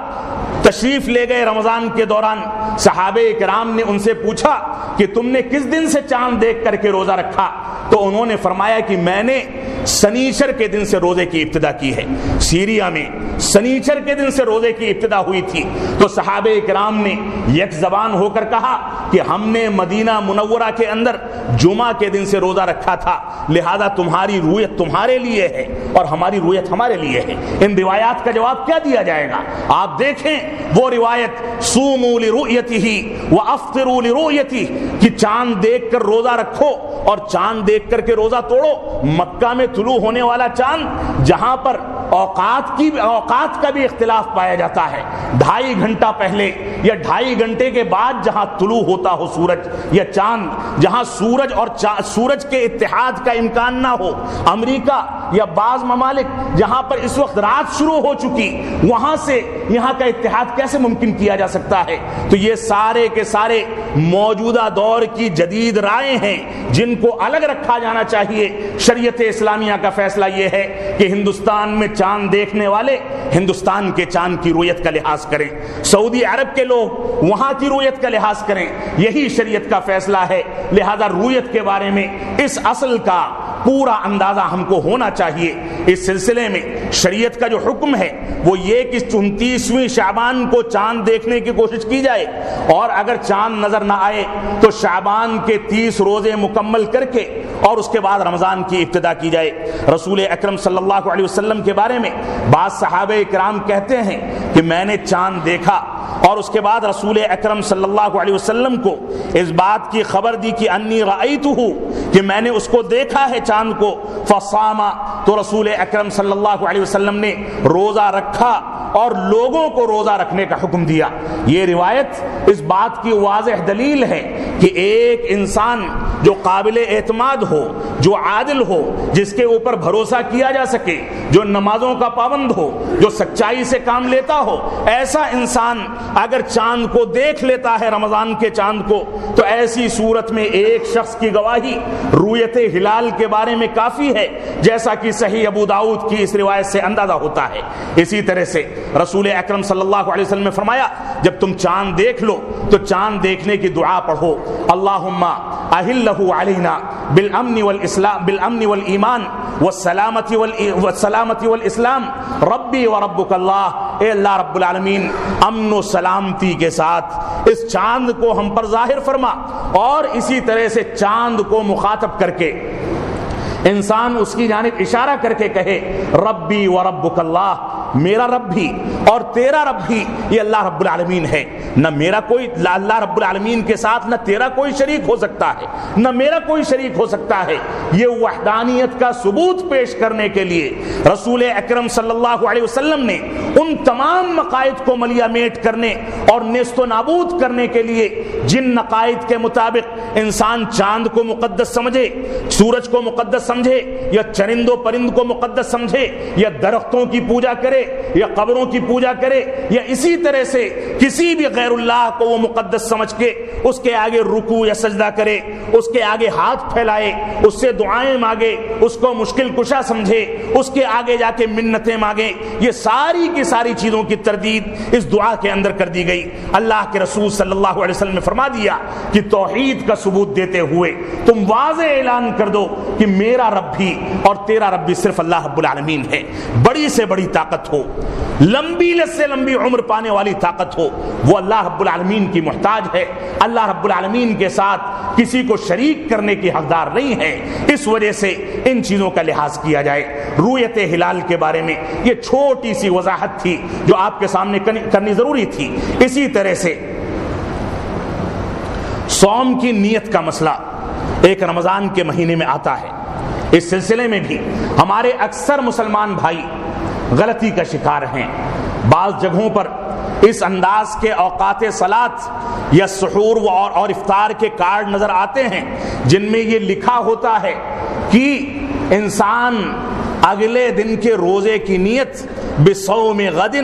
تشریف لے گئے رمضان کے دوران۔ صحابہ کرام نے ان سے پوچھا کہ تم نے کس دن سے چاند دیکھ کر کے روزہ رکھا؟ تو انہوں نے فرمایا کہ میں نے سنیچر کے دن سے روزے کی ابتدا کی ہے۔ سیریا میں سنیچر کے دن سے روزے کی ابتدا ہوئی تھی۔ تو صحابہ کرام نے یک زبان ہو کر کہا کہ ہم نے مدینہ منورہ کے اندر جمعہ کے دن سے روزہ رکھا تھا، لہذا تمہاری رؤیت تمہارے لیے ہے اور ہماری رؤیت ہمارے لیے ہے۔ ان روایات کا جواب کیا دیا جائے گا؟ آپ دیکھیں وہ روایت صوموا لرؤیتہ وافطروا لرؤیتہ، کہ چاند دیکھ کر روزہ رکھو اور چاند دیکھ کر کے روزہ توڑو۔ مکہ میں طلوع ہونے والا چاند جہاں پر اوقات کا بھی اختلاف پایا جاتا ہے، 2.5 گھنٹہ پہلے یا 2.5 گھنٹے کے بعد جہاں طلوع ہوتا ہو سورج یا چاند، جہاں سورج اور سورج کے اتحاد کا امکان نہ ہو، امریکہ یا بعض ممالک جہاں پر اس وقت رات شروع ہو چکی، وہاں سے یہاں کا اتحاد کیسے ممکن کیا جا سکتا ہے؟ تو یہ سارے کے سارے موجودہ دور کی جدید رائے ہیں جن کو الگ رکھا جانا چاہیے۔ شریعت اسلامیہ کا فیصلہ یہ ہے کہ ہندوستان میں چاند دیکھنے والے ہندوستان کے چاند کی رؤیت کا لحاظ کریں، سعودی عرب کے لوگ وہاں کی رؤیت کا لحاظ کریں، یہی شریعت کا فیصلہ ہے۔ لہذا رؤیت کے بارے میں اس اصل کا پورا اندازہ ہم کو ہونا چاہیے۔ اس سلسلے میں شریعت کا جو حکم ہے وہ یہ کہ 29ویں شعبان کو چاند دیکھنے کی کوشش کی جائے، اور اگر چاند نظر نہ آئے تو شعبان کے 30 روزے مکمل کر کے اور اس کے بعد رمضان کی ابتدا کی جائے۔ رسول اکرم صلی اللہ علیہ وسلم کے بارے میں بعض صحابہ کرام کہتے ہیں کہ میں نے چاند دیکھا، اور اس کے بعد رسول اکرم صلی اللہ علیہ وسلم کو اس بات کی خبر دی کہ انی رأیتہ، کہ میں نے اس کو دیکھا ہے چاند کو، فصام، تو رسول اکرم صلی اللہ علیہ وسلم نے روزہ رکھا اور لوگوں کو روزہ رکھنے کا حکم دیا۔ یہ روایت اس بات کی واضح دلیل ہے کہ ایک انسان جو قابل اعتماد ہو، جو عادل ہو، جس کے اوپر بھروسہ کیا جا سکے، جو نمازوں کا پابند ہو، جو سچائی سے کام لیتا ہو، ایسا انسان اگر چاند کو دیکھ لیتا ہے، رمضان کے چاند کو، تو ایسی صورت میں ایک شخص کی گواہی رؤیت ہلال کے بارے میں کافی ہے، جیسا کہ صحیح ابو داؤد کی اس روایت سے اندازہ ہوتا ہے۔ اسی طرح سے رسول اکرم صلی اللہ علیہ وسلم نے فرمایا جب تم چاند دیکھ لو تو چاند دیکھنے کی دعا پڑھو، اللہم اہلہ علینا بالامن والایمان والسلامت والاسلام ربی وربک اللہ، اے اللہ رب العالمین امن و سلامتی کے ساتھ اس چاند کو ہم پر ظاہر فرما، اور اسی طرح سے چاند کو مخاطب کر کے انسان اس کی جانب اشارہ کر کے کہے ربی وربک اللہ، میرا رب بھی اور تیرا رب بھی یہ اللہ رب العالمین ہے، نہ میرا کوئی، اللہ رب العالمین کے ساتھ نہ تیرا کوئی شریک ہو سکتا ہے نہ میرا کوئی شریک ہو سکتا ہے۔ یہ وحدانیت کا ثبوت پیش کرنے کے لیے رسول اکرم صلی اللہ علیہ وسلم نے ان تمام مقاصد کو ملیا میٹ کرنے اور نیست و نابود کرنے کے لیے جن نقائد کے مطابق انسان چاند کو مقدس سمجھے، سورج کو مقدس سمجھے، یا چرند و پرند کو مقدس سمجھے، یا درختوں کی پوجا کرے، یا قبروں کی پوجا کرے، یا اسی طرح سے کسی بھی غیر اللہ کو وہ مقدس سمجھ کے اس کے آگے رکوع یا سجدہ کرے، اس کے آگے ہاتھ پھیلائے، اس سے دعائیں مانگے، اس کو مشکل کشا سمجھے، اس کے آگے جا کے منتیں مانگے، یہ ساری کی ساری چیزوں کی تردید اس دعا کے اندر کر دی گئی۔ اللہ کے رسول صلی اللہ علیہ وسلم نے فرما دیا کہ توحید کا ثبوت دیتے ہوئے تم واضح اعلان کر دو کہ میرا رب بھی اور تیرا رب بھی صرف اللہ رب العالمین ہے۔ بڑی سے بڑی طاقت ہو، لمبی سے لمبی عمر پانے والی طاقت ہو، وہ اللہ رب العالمین کی محتاج ہے، اللہ رب العالمین کے ساتھ کسی کو شریک کرنے کی حقدار نہیں ہے۔ اس وجہ سے ان چیزوں کا لحاظ کیا جائے۔ رؤیت ہلال کے بارے میں یہ چھوٹی سی وضاحت تھی جو آپ کے سامنے کرنی ضروری تھی۔ اسی طرح سے صوم کی نیت کا مسئلہ ایک رمضان کے مہینے میں آتا ہے۔ اس سلسلے میں بھی ہمارے اکثر مسلمان بھائی غلطی کا شکار ہیں۔ بعض جگہوں پر اس انداز کے اوقات صلاۃ یا سحور اور افطار کے کارڈ نظر آتے ہیں جن میں یہ لکھا ہوتا ہے کہ انسان اگلے دن کے روزے کی نیت بصوم غد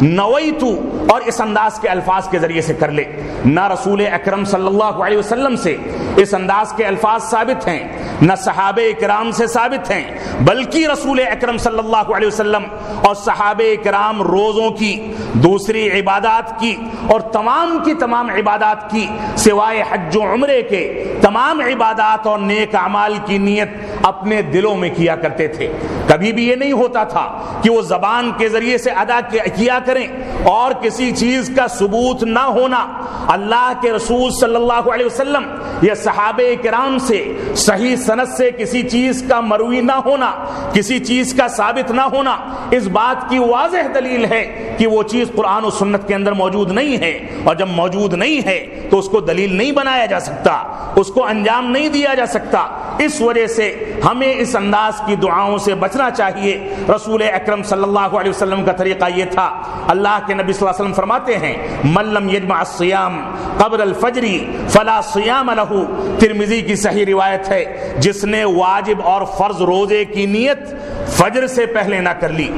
نویت، اور اس انداز کے الفاظ کے ذریعے سے کر لے۔ نہ رسول اکرم صلی اللہ علیہ وسلم سے اس انداز کے الفاظ ثابت ہیں، نہ صحابہ کرام سے ثابت ہیں، بلکہ رسول اکرم صلی اللہ علیہ وسلم اور صحابہ کرام روزوں کی، دوسری عبادات کی اور تمام کی تمام عبادات کی سوائے حج و عمرے کے تمام عبادات اور نیک اعمال کی نیت اپنے دلوں میں کیا کرتے تھے۔ کبھی بھی یہ نہیں ہوتا تھا کہ وہ زبان کے ذریعے سے ادا کیا کریں اور کسی چیز کا ثبوت نہ ہونا، اللہ کے رسول صلی اللہ علیہ وسلم یا صحابہ کرام سے صحیح سند سے کسی چیز کا مروی نہ ہونا، کسی چیز کا ثابت نہ ہونا، اس بات کی واضح دلیل ہے کہ وہ چیز قرآن و سنت کے اندر موجود نہیں ہے، اور جب موجود نہیں ہے تو اس کو دلیل نہیں بنایا جا سکتا، اس کو انجام نہیں دیا جا سکتا۔ اس وجہ سے ہمیں اس انداز کی دعاؤں سے بچنا چاہیے۔ رسول اکرم صلی اللہ علیہ وسلم کا طریقہ یہ تھا۔ اللہ کے نبی صلی اللہ علیہ وسلم فرماتے ہیں من لم یجمع الصیام قبل الفجر فلا صیام لہ، ترمذی کی صحیح روایت ہے، جس نے واجب اور فرض روزے کی نیت فجر سے پہلے نہ کر لی،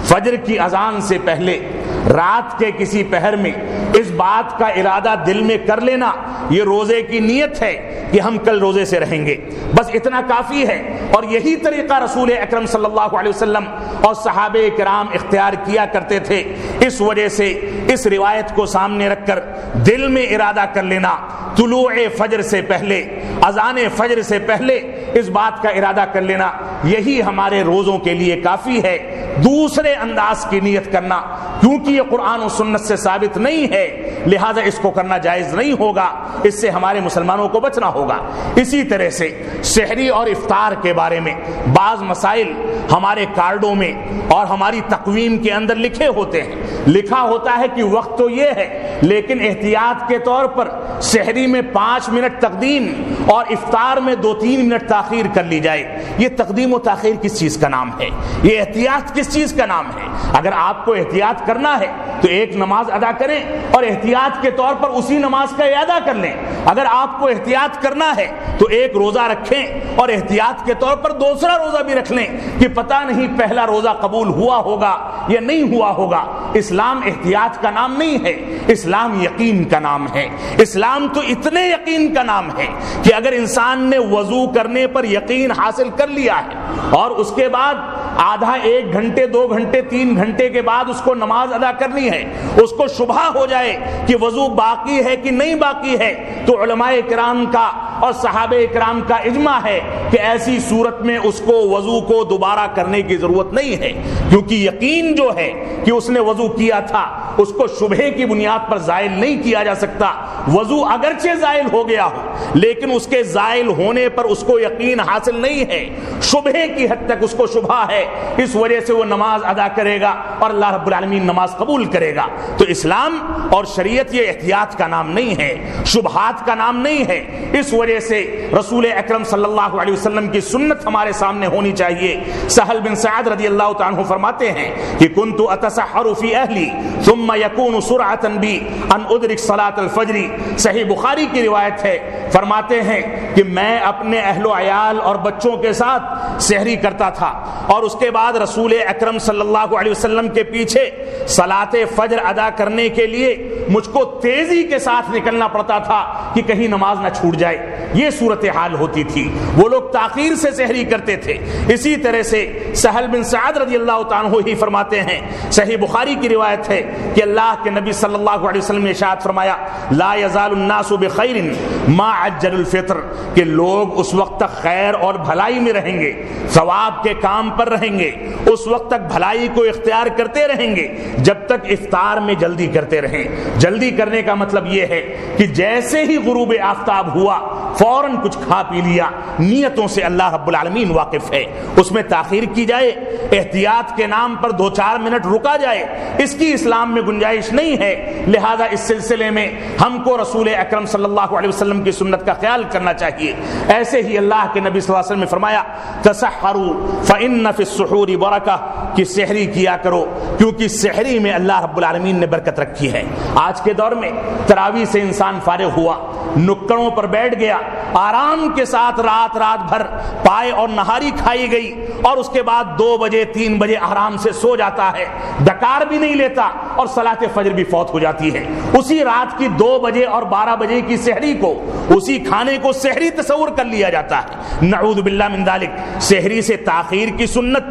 فجر کی اذان سے پہلے، رات کے کسی پہر میں اس بات کا ارادہ دل میں کر لینا، یہ روزے کی نیت ہے کہ ہم کل روزے سے رہیں گے، بس اتنا کافی ہے۔ اور یہی طریقہ رسول اکرم صلی اللہ علیہ وسلم اور صحابہ کرام اختیار کیا کرتے تھے۔ اس وجہ سے اس روایت کو سامنے رکھ کر دل میں ارادہ کر لینا، طلوع فجر سے پہلے، اذان فجر سے پہلے اس بات کا ارادہ کر لینا، یہی ہمارے روزوں کے لیے کافی ہے۔ دوسرے انداز کی نیت کرنا، کیونکہ یہ قرآن و سنت سے ثابت نہیں ہے لہذا اس کو کرنا جائز نہیں ہوگا، اس سے ہمارے مسلمانوں کو بچنا ہوگا۔ اسی طرح سے سحری اور افطار کے بارے میں بعض مسائل ہمارے کارڈوں میں اور ہماری تقویم کے اندر لکھے ہوتے ہیں، لکھا ہوتا ہے کہ وقت تو یہ ہے لیکن احتیاط کے طور پر سحری میں 5 منٹ تقدیم اور افطار میں 2-3 منٹ تاخیر کر لی جائے۔ یہ تقدیم و تاخیر کس چیز کا نام ہے؟ یہ احتیاط کس چیز کا نام ہے؟ اگر آپ کو احتیاط کرنا ہے تو ایک نماز ادا کریں اور احتیاط کے طور پر اسی نماز کا اعادہ کر لیں۔ اگر آپ کو احتیاط کرنا ہے تو ایک روزہ رکھیں اور احتیاط کے طور پر دوسرا روزہ بھی رکھ لیں کہ پتہ نہیں پہلا روزہ قبول ہوا ہوگا یا نہیں ہوا ہوگا۔ اسلام احتیاط کا نام نہیں ہے، اسلام یقین کا نام ہے۔ اسلام تو اتنے یقین کا نام ہے کہ اگر انسان نے وضو کرنے پر یقین حاصل کر لیا ہے اور اس کے بعد آدھا 1 گھنٹے 2 گھنٹے 3 گھنٹے کے بعد اس کو نماز ادا کرنی ہے، اس کو شبہ ہو جائے کہ وضو باقی ہے کہ نہیں باقی ہے، تو علماء کرام کا اور صحابہ کرام کا اجماع ہے کہ ایسی صورت میں اس کو وضو کو دوبارہ کرنے کی ضرورت نہیں ہے، کیونکہ یقین جو ہے کہ اس نے وضو کیا تھا اس کو شبہے کی بنیاد پر زائل نہیں کیا جا سکتا۔ وضو اگرچہ زائل ہو گیا ہو لیکن اس کے زائل ہونے پر اس کو یقین حاصل نہیں ہے، شبہے کی حد تک اس کو شبہ ہے، اس وجہ سے وہ نماز ادا کرے گا اور اللہ رب العالمین نماز قبول کرے گا۔ تو اسلام اور شریعت یہ احتیاط کا نام نہیں ہے، شبہات کا نام نہیں ہے۔ اس وجہ سے رسول اکرم صلی اللہ علیہ وسلم کی سنت ہمارے سامنے ہونی چاہیے۔ سہل بن سعد رضی اللہ تعالیٰ عنہ فرماتے ہیں کہ کنت اتسحر فی اہلی ثم یکون سرعۃ بی ان ادرک صلاۃ الفجر، صحیح بخاری کی روایت ہے، فرماتے ہیں کہ میں اپنے اہل و عیال اور بچوں کے ساتھ سحری کرتا تھا اور اس کے بعد رسول اکرم صلی اللہ علیہ وسلم کے پیچھے صلاۃ فجر ادا کرنے کے لیے مجھ کو تیزی کے ساتھ نکلنا پڑتا تھا کہ کہیں نماز نہ چھوٹ جائے۔ یہ صورتحال ہوتی تھی، وہ لوگ تاخیر سے سحری کرتے تھے۔ اسی طرح سے سہل بن سعد رضی اللہ تعالیٰ عنہ ہی فرماتے ہیں، صحیح بخاری کی روایت ہے کہ اللہ کے نبی صلی اللہ علیہ وسلم نے ارشاد فرمایا لا یزال الناس بخیر ما عجل الفطر، کہ لوگ اس وقت تک خیر اور بھلائی میں رہیں گے، ثواب کے کام پر رہیں گے، اس وقت تک بھلائی کو اختیار کرتے رہیں گے جب تک افطار میں جلدی کرتے رہیں۔ جلدی کرنے کا مطلب یہ ہے کہ جیسے ہی غروب آفتاب ہوا فوراً کچھ کھا پی لیا، نیتوں سے اللہ رب العالمین واقف ہے، اس میں تاخیر کی جائے، احتیاط کے نام پر 2-4 منٹ رکا جائے، اس کی اسلام میں گنجائش نہیں ہے۔ لہذا اس سلسلے میں ہم کو رسول اکرم صلی اللہ علیہ وسلم کی سنت کا خیال کرنا چاہیے۔ ایسے ہی اللہ کے نبی صلی اللہ علیہ وسلم نے فرمایا تسحروا فإن فی السحور برکہ، کہ سحری کیا کرو کیونکہ سحری میں اللہ رب العالمین نے برکت رکھی ہے۔ آج کے دور میں تراویح سے انسان فارغ ہوا، نکڑوں پر بیٹھ گیا، آرام کے ساتھ رات بھر پائے اور نہاری کھائی گئی اور اس کے بعد 2 بجے 3 بجے آرام سے سو جاتا ہے، ڈکار بھی نہیں لیتا اور صلاۃ فجر بھی فوت ہو جاتی ہے۔ اسی رات کی 2 بجے اور 12 بجے کی سحری کو، اسی کھانے کو سحری تصور کر لیا جاتا ہے۔ نعوذ باللہ من ذالک، سحری سے تاخیر کی سنت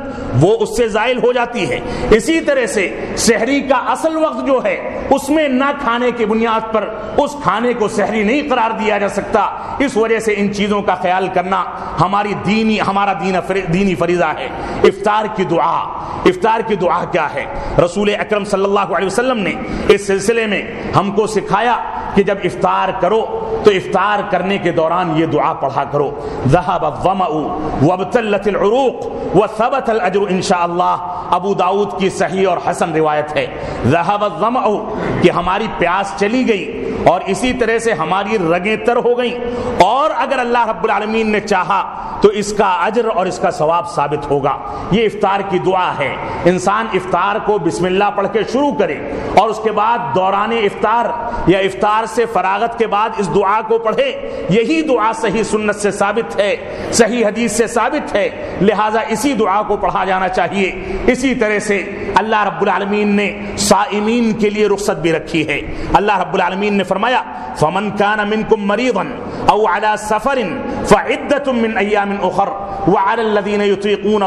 وہ اس سے زائل ہو جاتی ہے۔ اسی طرح سے سحری کا اصل وقت جو ہے اس میں نہ کھانے کی بنیاد پر اس کھانے کو سحری نہیں قرار دیا جا سکتا۔ اس وجہ سے ان چیزوں کا خیال کرنا ہمارا دینی فریضہ ہے۔ افطار کی دعا، افطار کی دعا کیا ہے؟ رسول اکرم صلی اللہ علیہ وسلم نے اس سلسلے میں ہم کو سکھایا کہ جب افطار کرو تو افطار کرنے کے دوران یہ دعا پڑھا کرو، ذهب الظمأ وابتلت العروق وثبت الاجر انشاءاللہ۔ ابو داؤد کی صحیح اور حسن روایت ہے، ذهب الظمأ کہ ہماری پیاس چلی گئی اور اسی طرح سے ہماری رگیں تر ہو گئیں، اور اگر اللہ رب العالمین نے چاہا تو اس کا اجر اور اس کا ثواب ثابت ہوگا۔ یہ افطار کی دعا ہے۔ انسان افطار کو بسم اللہ پڑھ کے شروع کرے اور اس کے بعد دوران افطار یا افطار سے فراغت کے بعد اس دعا کو پڑھے۔ یہی دعا صحیح سنت سے ثابت ہے، صحیح حدیث سے ثابت ہے، لہٰذا اسی دعا کو پڑھا جانا چاہیے۔ اسی طرح سے اللہ رب العالمین نے صائمین کے لیے رخصت بھی رکھی ہے۔ اللہ رب العالمین نے فرمایا فمن کان منکم مریضا او علی سفر فعدۃ من ایام اخر وعلی الذین یطیقونہ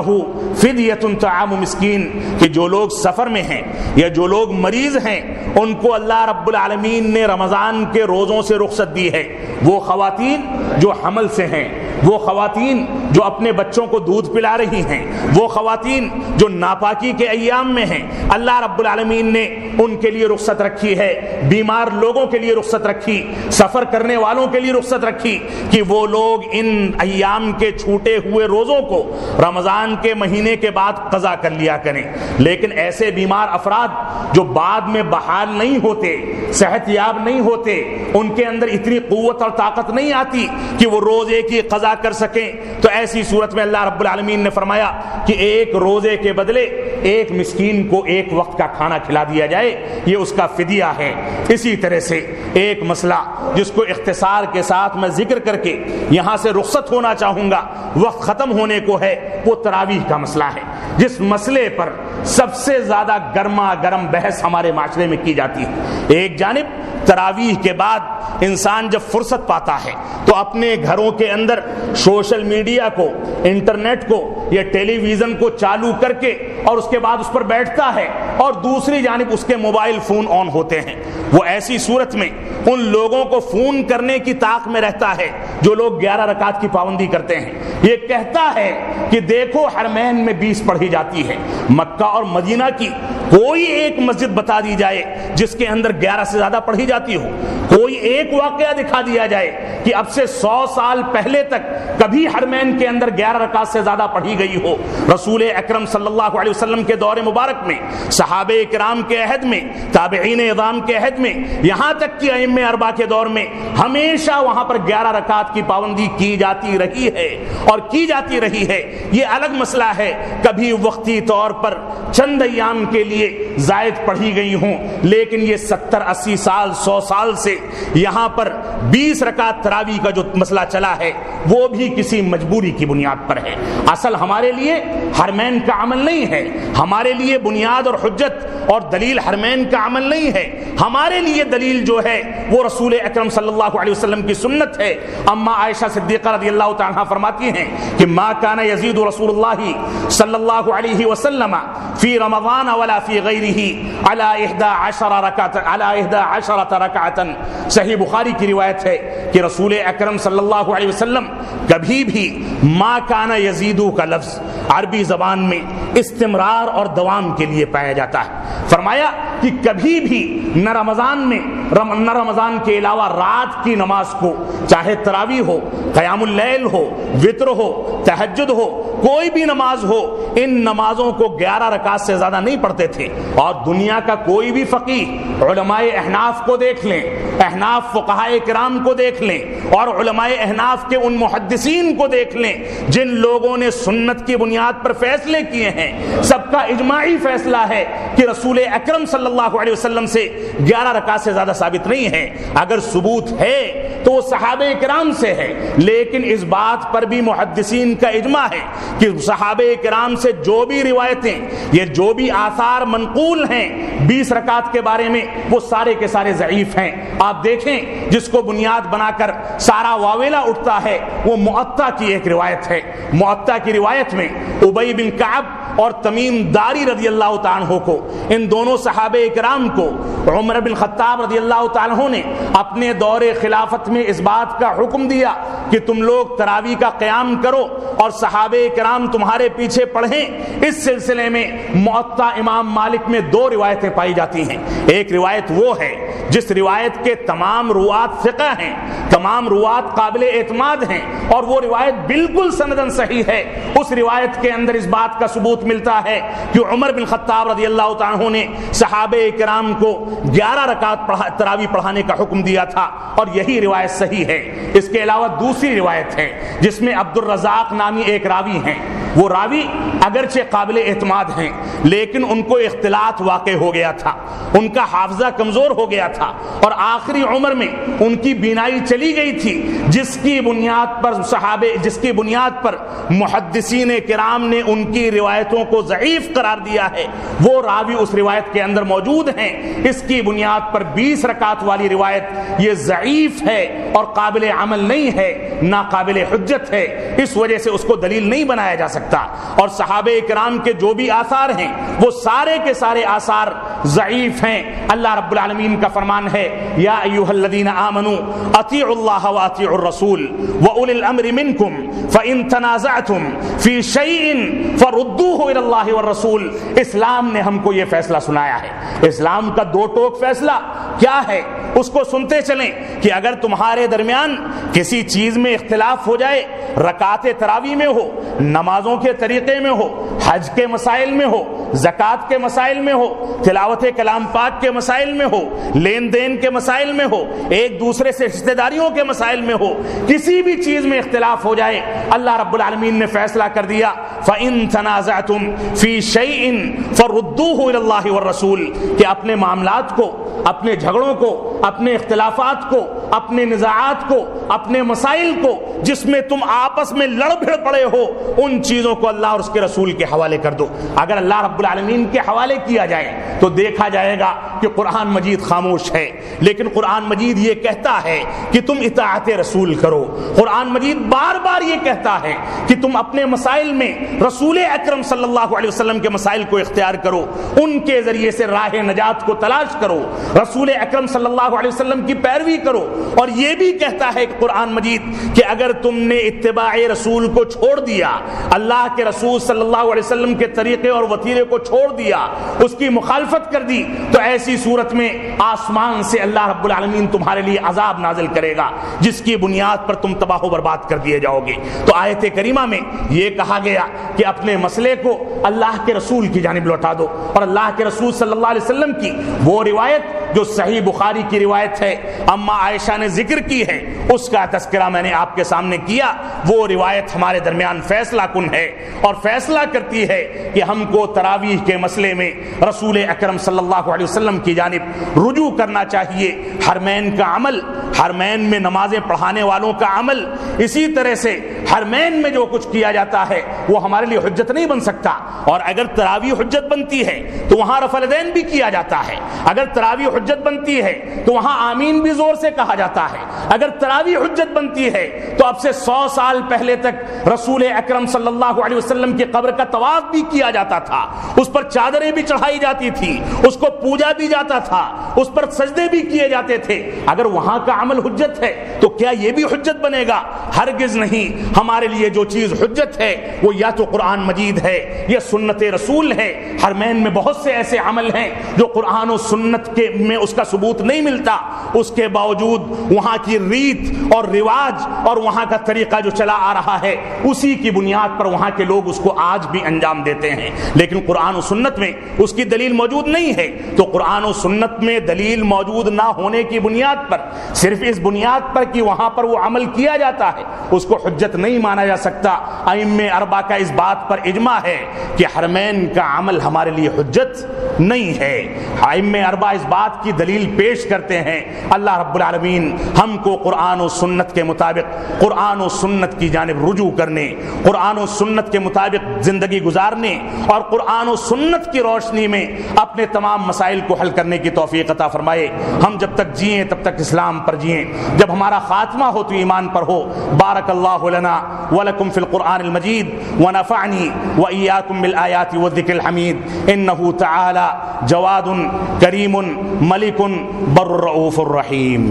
فدیۃ طعام مسکین، کہ جو لوگ سفر میں ہیں یا جو لوگ مریض ہیں ان کو اللہ رب العالمین نے رمضان کے روزوں سے رخصت دی ہے۔ وہ خواتین جو حمل سے ہیں وہ خواتین جو اپنے بچوں کو دودھ پلا رہی ہیں، وہ خواتین جو ناپاکی کے ایام میں ہیں، اللہ رب العالمین نے ان کے لیے رخصت رکھی ہے، بیمار لوگوں کے لیے رخصت رکھی، سفر کرنے والوں کے لیے رخصت رکھی کہ وہ لوگ ان ایام کے چھوٹے ہوئے روزوں کو رمضان کے مہینے کے بعد قضا کر لیا کریں۔ لیکن ایسے بیمار افراد جو بعد میں بحال نہیں ہوتے، صحت یاب نہیں ہوتے، ان کے اندر اتنی قوت اور طاقت نہیں آتی کہ وہ روزے کی قضا کر سکیں، تو ایسی صورت میں اللہ رب العالمین نے فرمایا کہ ایک روزے کے بدلے ایک مسکین کو ایک وقت کا کھانا کھلا دیا جائے، یہ اس کا فدیہ ہے۔ اسی طرح سے ایک مسئلہ جس کو اختصار کے ساتھ میں ذکر کر کے یہاں سے رخصت ہونا چاہوں گا، وقت ختم ہونے کو ہے، وہ تراویح کا مسئلہ ہے، جس مسئلے پر سب سے زیادہ گرما گرم بحث ہمارے معاشرے میں کی جاتی ہے۔ ایک جانب تراویح کے بعد انسان جب فرصت پاتا ہے تو اپنے گھروں کے اندر سوشل میڈیا کو، انٹرنیٹ کو یا ٹیلی ویژن کو چالو کر کے اور اس کے بعد اس پر بیٹھتا ہے، اور دوسری جانب اس کے موبائل فون آن ہوتے ہیں۔ وہ ایسی صورت میں ان لوگوں کو فون کرنے کی طاق میں رہتا ہے جو لوگ 11 رکعت کی پابندی کرتے ہیں۔ یہ کہتا ہے کہ دیکھو حرمین میں 20 پڑھی جاتی ہے، مکہ اور مدینہ کی کوئی ایک مسجد بتا دی جائے جس کے اندر 11 سے زیادہ پڑھی جاتی ہو، کوئی ایک واقعہ دکھا دیا جائے کہ اب سے 100 سال پہلے تک کبھی حرمین کے اندر 11 رکعت سے زیادہ پڑھی گئی ہو۔ رسول اکرم صلی اللہ علیہ وسلم کے دور مبارک میں، صحابہ کرام کے عہد میں، تابعین اعظام کے عہد میں، یہاں تک کہ ائمہ اربعہ کے دور میں ہمیشہ وہاں پر 11 رکعت کی پابندی کی جاتی رہی ہے اور کی جاتی رہی ہے۔ یہ الگ مسئلہ ہے کبھی وقتی طور پر چند ایام کے لیے زائد پڑھی گئی ہوں، لیکن یہ 70 80 سال 100 سال سے یہاں پر 20 رکعت تراویح کا جو مسئلہ چلا ہے وہ بھی کسی مجبوری کی بنیاد پر ہے۔ اصل ہمارے لیے حرمین کا عمل نہیں ہے، ہمارے لیے بنیاد اور حجت اور دلیل حرمین کا عمل نہیں ہے، ہمارے لیے دلیل جو ہے وہ رسول اکرم صلی اللہ علیہ وسلم کی سنت ہے۔ اما عائشہ صدیقہ رضی اللہ تعالی عنہا فرماتی ہیں کہ ما کان یزید رسول اللہ صلی اللہ علیہ وسلم فی رمضان ولا فی غیرہ علی 11 رکعۃ۔ صحیح بخاری کی روایت ہے کہ رسول اکرم صلی اللہ علیہ وسلم کبھی بھی ما کان یزیدو کا لفظ عربی زبان میں استمرار اور دوام کے لیے پایا جاتا ہے۔ فرمایا کہ کبھی بھی نہ رمضان میں نہ رمضان کے علاوہ رات کی نماز کو، چاہے تراویح ہو، قیام اللیل ہو، وتر ہو، تہجد ہو، کوئی بھی نماز ہو، ان نمازوں کو 11 رکعت سے زیادہ نہیں پڑھتے تھے۔ اور دنیا کا کوئی بھی فقیہ، علماء احناف کو دیکھ لیں، احناف فقہائے کرام کو دیکھ لیں، اور علماء احناف کے ان محدثین کو دیکھ لیں جن لوگوں نے سنت کی بنیاد پر فیصلے کیے ہیں، سب کا اجماعی فیصلہ ہے کہ رسول اکرم صلی اللہ علیہ وسلم سے 11 رکعت سے زیادہ ثابت نہیں ہے۔ اگر ثبوت ہے تو وہ صحابہ کرام سے ہے، لیکن اس بات پر بھی محدثین کا اجماع ہے کہ صحابہ کرام سے جو بھی روایتیں، یہ جو بھی آثار منقول ہیں 20 رکعت کے بارے میں، وہ سارے کے سارے ضعیف ہیں۔ آپ دیکھیں جس کو بنیاد بنا کر سارا واویلا اٹھتا ہے وہ معطا کی ایک روایت ہے۔ معطا کی روایت میں ابی بن کعب اور تمیم داری رضی اللہ تعالیٰ عنہ کو، ان دونوں صحابہ کرام کو عمر بن خطاب رضی اللہ تعالیٰ عنہ نے اپنے دور خلافت میں اس بات کا حکم دیا کہ تم لوگ تراویح کا قیام کرو اور صحابہ کرام تمہارے پیچھے پڑھیں۔ اس سلسلے میں معطا امام مالک میں 2 روایتیں پائی جاتی ہیں۔ ایک روایت وہ ہے جس روایت کے تمام روات ثقہ ہیں، تمام روات قابل اعتماد ہیں، اور وہ روایت بالکل سندن صحیح ہے۔ اس روایت کے اندر اس بات کا ثبوت ملتا ہے کہ عمر بن خطاب رضی اللہ تعالیٰ عنہ نے صحابہ کرام کو 11 رکعت تراویح پڑھانے کا حکم دیا تھا، اور یہی روایت صحیح ہے۔ اس کے علاوہ دوسری روایت ہے جس میں عبد الرزاق نامی ایک راوی ہیں، وہ راوی اگرچہ قابل اعتماد ہیں لیکن ان کو اختلاط واقع ہو گیا تھا، ان کا حافظہ کمزور ہو گیا تھا، اور آخری عمر میں ان کی بینائی چلی گئی تھی، جس کی بنیاد پر محدثین کرام نے ان کی روایتوں کو ضعیف قرار دیا ہے۔ وہ راوی اس روایت کے اندر موجود ہیں۔ اس کی بنیاد پر 20 رکعت والی روایت یہ ضعیف ہے اور قابل عمل نہیں ہے، ناقابل حجت ہے، اس وجہ سے اس کو دلیل نہیں بنایا جا سکتا۔ اور صحابہ کرام کے جو بھی آثار ہیں وہ سارے کے سارے آثار ضعیف ہیں۔ اللہ رب العالمین کا فرمان ہے یا ایھا الذین آمنوا اطیعوا اللہ واطیعوا الرسول واولی الامر منکم فان تنازعتم فی شیء فردوہ الی اللہ والرسول۔ اسلام نے ہم کو یہ فیصلہ سنایا ہے۔ اسلام کا دو ٹوک فیصلہ کیا ہے اس کو سنتے چلیں کہ اگر تمہارے درمیان کسی چیز میں اختلاف ہو جائے، رکعت تراویح میں ہو، نمازوں کے طریقے میں ہو، حج کے مسائل میں ہو، زکوٰۃ کے مسائل میں ہو، تلاوت کلام پاک کے مسائل میں ہو، لین دین کے مسائل میں ہو، ایک دوسرے سے رشتہ داریوں کے مسائل میں ہو، کسی بھی چیز میں اختلاف ہو جائے، اللہ رب العالمین نے فیصلہ کر دیا فَإِن تَنَازَعْتُمْ فِي شَيْءٍ فَرُدُّوهُ إِلَى اللَّهِ وَالرَّسُولِ کہ اپنے معاملات کو، اپنے جھگڑوں کو، اپنے اختلافات کو، اپنے نزاعات کو، اپنے مسائل کو جس میں تم آپس میں لڑ بھڑ پڑے ہو، ان چیزوں کو اللہ اور اس کے رسول کے حوالے کر دو۔ اگر اللہ رب العالمین کے حوالے کیا جائے تو دیکھا جائے گا کہ قرآن مجید خاموش ہے، لیکن قرآن مجید یہ کہتا ہے کہ تم اطاعت رسول کرو۔ قرآن مجید بار بار یہ کہتا ہے کہ تم اپنے مسائل میں رسول اکرم صلی اللہ علیہ وسلم کے مسائل کو اختیار کرو، ان کے ذریعے سے راہ نجات کو تلاش کرو، رسول اکرم صلی اللہ علیہ وسلم کی پیروی کرو۔ اور یہ بھی کہتا ہے کہ قرآن مجید کہ اگر تم نے اتباع رسول کو چھوڑ دیا، اللہ کے رسول صلی اللہ علیہ وسلم کے طریقے اور وتیرے کو چھوڑ دیا، اس کی مخالفت کر دی، تو ایسی صورت میں آسمان سے اللہ رب العالمین تمہارے لیے عذاب نازل کرے گا جس کی بنیاد پر تم تباہ و برباد کر دیے جاؤ گے۔ تو آیت کریمہ میں یہ کہا گیا کہ اپنے مسئلے کو اللہ کے رسول کی جانب لوٹا دو، اور اللہ کے رسول صلی اللہ علیہ وسلم کی وہ روایت جو صحیح بخاری کی روایت ہے، اما عائشہ نے ذکر کی ہے، اس کا تذکرہ میں نے آپ کے سامنے کیا۔ وہ روایت ہمارے درمیان فیصلہ کن ہے اور فیصلہ کرتی ہے کہ ہم کو تراویح کے مسئلے میں رسول اکرم صلی اللہ علیہ وسلم کی جانب رجوع کرنا چاہیے۔ حرمین کا عمل، حرمین میں نمازیں پڑھانے والوں کا عمل، اسی طرح سے حرمین میں جو کچھ کیا جاتا ہے وہ ہمارے لیے حجت نہیں بن سکتا۔ اور اگر تراویح حجت بنتی ہے تو وہاں رفع الیدین بھی کیا جاتا ہے، اگر تراویح حجت بنتی ہے تو وہاں آمین بھی زور سے کہا جاتا ہے، اگر تراویح حجت بنتی ہے تو اب سے 100 سال پہلے تک رسول اکرم صلی اللہ علیہ وسلم کی قبر کا طواف بھی کیا جاتا تھا، اس پر چادریں بھی چڑھائی جاتی تھی، اس کو پوجا بھی جاتا تھا، اس پر سجدے بھی کیے جاتے تھے۔ اگر وہاں کا عمل حجت ہے تو کیا یہ بھی حجت بنے گا؟ ہرگز نہیں۔ ہمارے لیے جو چیز حجت ہے وہ یا تو قرآن مجید ہے یا سنت رسول ہے۔ حرمین میں بہت سے ایسے عمل ہیں جو قرآن و سنت کے میں اس کا ثبوت نہیں ملتا، اس کے باوجود وہاں کی ریت اور رواج اور وہاں کا طریقہ جو چلا آ رہا ہے اسی کی بنیاد پر وہاں کے لوگ اس کو آج بھی انجام دیتے ہیں۔ لیکن قرآن و سنت میں اس کی دلیل موجود نہیں ہے، تو قرآن و سنت میں دلیل موجود نہ ہونے کی بنیاد پر، صرف اس بنیاد پر کہ وہاں پر وہ عمل کیا جاتا ہے، اس کو حجت نہیں مانا جا سکتا۔ ائمہ اربعہ کا اس بات پر اجماع ہے کہ حرمین کا عمل ہمارے لیے حجت نہیں ہے۔ ائمہ اربعہ اس بات کی دلیل پیش کرتے ہیں۔ اللہ رب العالمین ہم کو قرآن و سنت کے مطابق قرآن و سنت کی جانب رجوع کرنے، قرآن و سنت کے مطابق زندگی گزارنے اور قرآن و سنت کی روشنی میں اپنے تمام مسائل کو حل کرنے کی توفیق عطا فرمائے۔ ہم جب تک جئیں تب تک اسلام پر جئیں، جب ہمارا خاتمہ ہو تو ایمان پر ہو۔ بارک اللہ لنا ولکم فی القرآن المجید ونفعنی وإیاکم بالآیات والذکر الحمید انہ تعالی جواد کریم ملک بر الرؤوف الرحیم۔